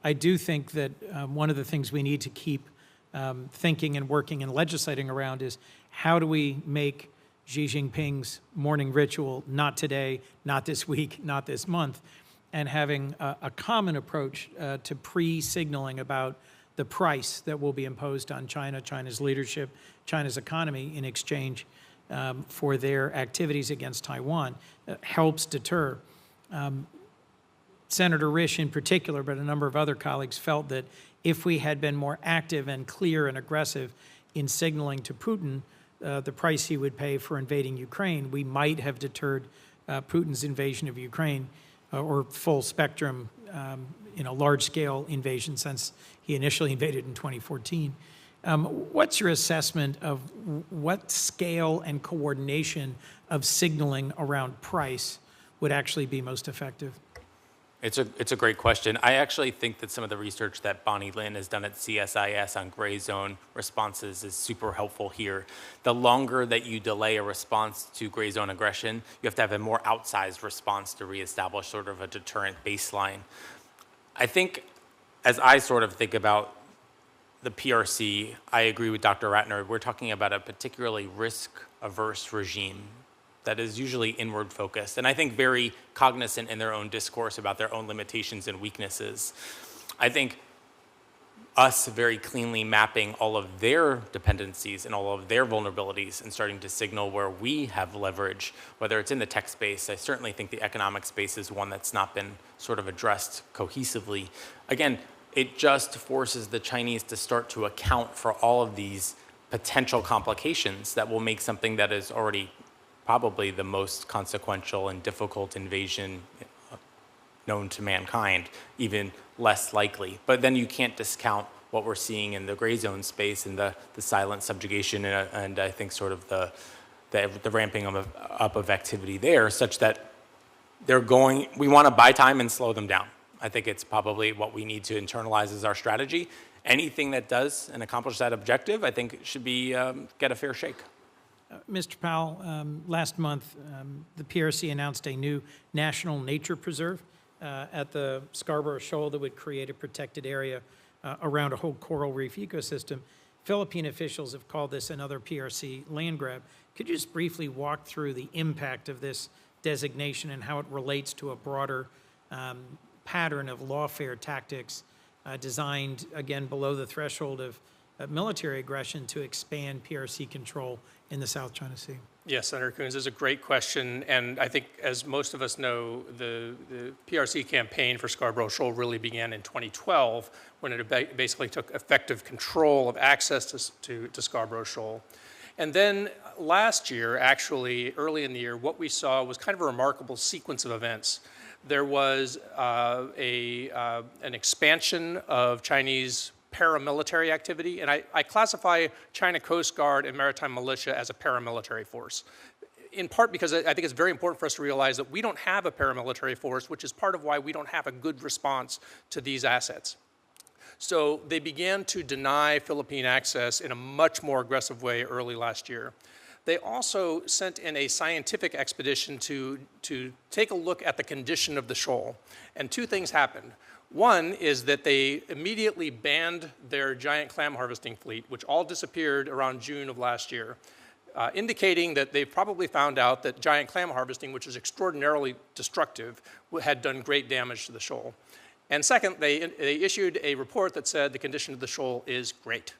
I do think that one of the things we need to keep thinking and working and legislating around is how do we make Xi Jinping's morning ritual, not today, not this week, not this month, and having a common approach to pre-signaling about the price that will be imposed on China, China's leadership, China's economy in exchange for their activities against Taiwan helps deter. Senator Risch in particular, but a number of other colleagues felt that if we had been more active and clear and aggressive in signaling to Putin the price he would pay for invading Ukraine, we might have deterred Putin's invasion of Ukraine or full spectrum, large-scale invasion since he initially invaded in 2014. What's your assessment of what scale and coordination of signaling around price would actually be most effective? It's a great question. I actually think that some of the research that Bonnie Lin has done at CSIS on gray zone responses is super helpful here. The longer that you delay a response to gray zone aggression, you have to have a more outsized response to reestablish sort of a deterrent baseline. I think, as I sort of think about the PRC, I agree with Dr. Ratner. We're talking about a particularly risk-averse regime that is usually inward focused, and I think very cognizant in their own discourse about their own limitations and weaknesses. I think us very cleanly mapping all of their dependencies and all of their vulnerabilities and starting to signal where we have leverage, whether it's in the tech space. I certainly think the economic space is one that's not been sort of addressed cohesively. Again, it just forces the Chinese to start to account for all of these potential complications that will make something that is already probably the most consequential and difficult invasion known to mankind, even less likely. But then you can't discount what we're seeing in the gray zone space and the silent subjugation and I think sort of the ramping up of activity there, such that we want to buy time and slow them down. I think it's probably what we need to internalize as our strategy. Anything that does and accomplish that objective, I think should be get a fair shake. Mr. Powell, last month, the PRC announced a new national nature preserve at the Scarborough Shoal that would create a protected area around a whole coral reef ecosystem. Philippine officials have called this another PRC land grab. Could you just briefly walk through the impact of this designation and how it relates to a broader pattern of lawfare tactics designed, again, below the threshold of military aggression to expand PRC control in the South China Sea? Yes, Senator Coons, this is a great question. And I think, as most of us know, the PRC campaign for Scarborough Shoal really began in 2012 when it basically took effective control of access to Scarborough Shoal. And then last year, actually, early in the year, what we saw was kind of a remarkable sequence of events. There was an expansion of Chinese paramilitary activity, and I classify China Coast Guard and Maritime Militia as a paramilitary force, in part because I think it's very important for us to realize that we don't have a paramilitary force, which is part of why we don't have a good response to these assets. So they began to deny Philippine access in a much more aggressive way early last year. They also sent in a scientific expedition to take a look at the condition of the shoal, and two things happened. One is that they immediately banned their giant clam harvesting fleet, which all disappeared around June of last year, indicating that they probably found out that giant clam harvesting, which is extraordinarily destructive, had done great damage to the shoal. And second, they issued a report that said the condition of the shoal is great.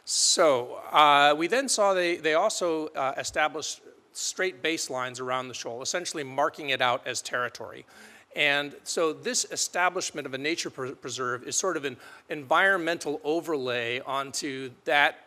So we then saw they also established straight baselines around the shoal, essentially marking it out as territory. And so this establishment of a nature preserve is sort of an environmental overlay onto that,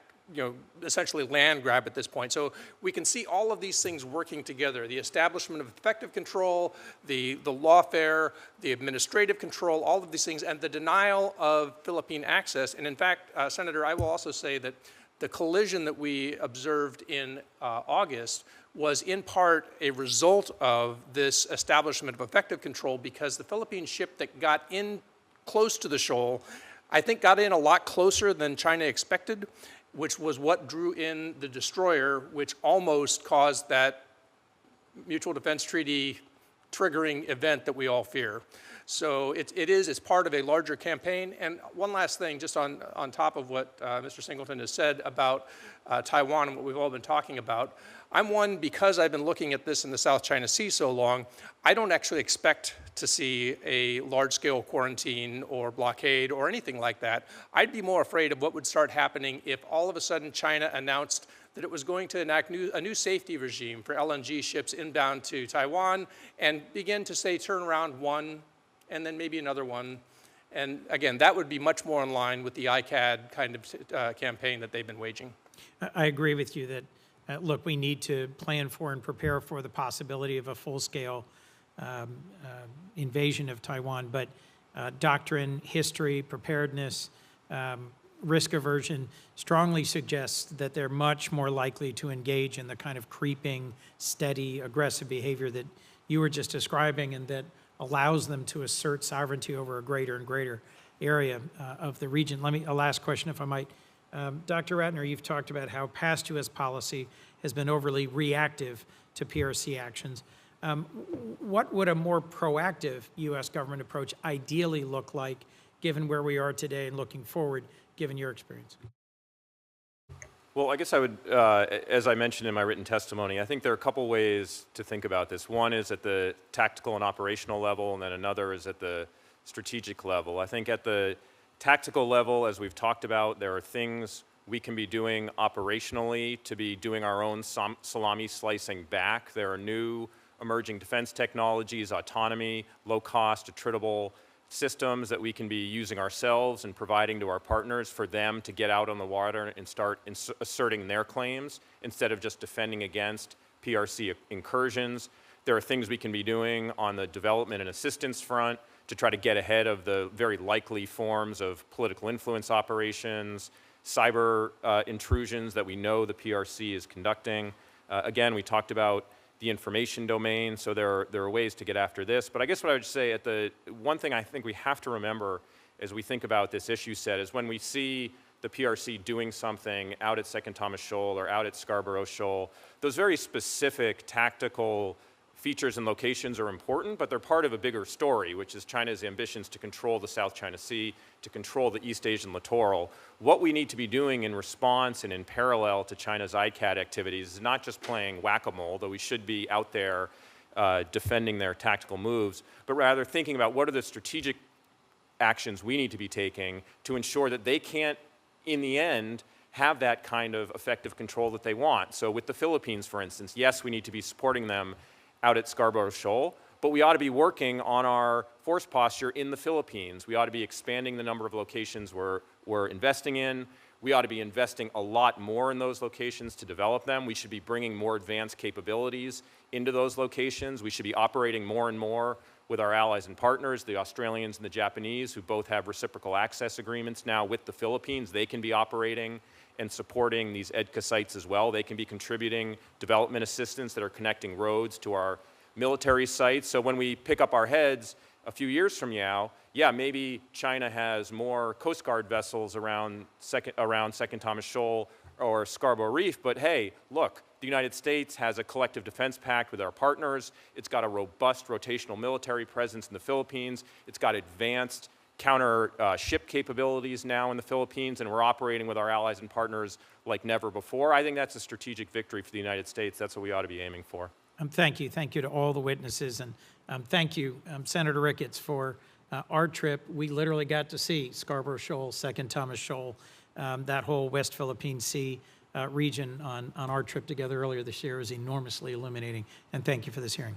essentially land grab at this point. So we can see all of these things working together: the establishment of effective control, the lawfare, the administrative control, all of these things, and the denial of Philippine access. And in fact, Senator, I will also say that the collision that we observed in August was in part a result of this establishment of effective control, because the Philippine ship that got in close to the shoal, I think got in a lot closer than China expected, which was what drew in the destroyer, which almost caused that mutual defense treaty triggering event that we all fear. So it's part of a larger campaign. And one last thing, just on top of what Mr. Singleton has said about Taiwan and what we've all been talking about, because I've been looking at this in the South China Sea so long, I don't actually expect to see a large-scale quarantine or blockade or anything like that. I'd be more afraid of what would start happening if all of a sudden China announced that it was going to enact a new safety regime for LNG ships inbound to Taiwan and begin to say turn around one and then maybe another one. And again, that would be much more in line with the ICAD kind of campaign that they've been waging. I agree with you that, look, we need to plan for and prepare for the possibility of a full-scale invasion of Taiwan, but doctrine, history, preparedness, risk aversion strongly suggests that they're much more likely to engage in the kind of creeping, steady, aggressive behavior that you were just describing, and that allows them to assert sovereignty over a greater and greater area of the region. A last question, if I might. Dr. Ratner, you've talked about how past U.S. policy has been overly reactive to PRC actions. What would a more proactive U.S. government approach ideally look like, given where we are today and looking forward, given your experience? Well, I guess I would, as I mentioned in my written testimony, I think there are a couple ways to think about this. One is at the tactical and operational level, and then another is at the strategic level. I think at the tactical level, as we've talked about, there are things we can be doing operationally to be doing our own salami slicing back. There are new emerging defense technologies, autonomy, low-cost, attritable systems that we can be using ourselves and providing to our partners for them to get out on the water and start asserting their claims instead of just defending against PRC incursions. There are things we can be doing on the development and assistance front to try to get ahead of the very likely forms of political influence operations, cyber intrusions that we know the PRC is conducting. Again, we talked about the information domain, so there are ways to get after this. But I guess what I would say one thing I think we have to remember as we think about this issue set is when we see the PRC doing something out at Second Thomas Shoal or out at Scarborough Shoal, those very specific tactical features and locations are important, but they're part of a bigger story, which is China's ambitions to control the South China Sea, to control the East Asian littoral. What we need to be doing in response and in parallel to China's ICAD activities is not just playing whack-a-mole, though we should be out there defending their tactical moves, but rather thinking about what are the strategic actions we need to be taking to ensure that they can't, in the end, have that kind of effective control that they want. So with the Philippines, for instance, yes, we need to be supporting them out at Scarborough Shoal, but we ought to be working on our force posture in the Philippines. We ought to be expanding the number of locations we're investing in. We ought to be investing a lot more in those locations to develop them. We should be bringing more advanced capabilities into those locations. We should be operating more and more with our allies and partners, the Australians and the Japanese, who both have reciprocal access agreements now with the Philippines. They can be operating and supporting these EDCA sites as well. They can be contributing development assistance that are connecting roads to our military sites. So when we pick up our heads a few years from now, yeah, maybe China has more Coast Guard vessels around Second Thomas Shoal or Scarborough Reef, but hey, look, the United States has a collective defense pact with our partners. It's got a robust rotational military presence in the Philippines. It's got advanced counter ship capabilities now in the Philippines, and we're operating with our allies and partners like never before. I think that's a strategic victory for the United States. That's what we ought to be aiming for. Thank you. Thank you to all the witnesses, and thank you, Senator Ricketts, for our trip. We literally got to see Scarborough Shoal, Second Thomas Shoal, that whole West Philippine Sea region on our trip together earlier this year was enormously illuminating, and thank you for this hearing.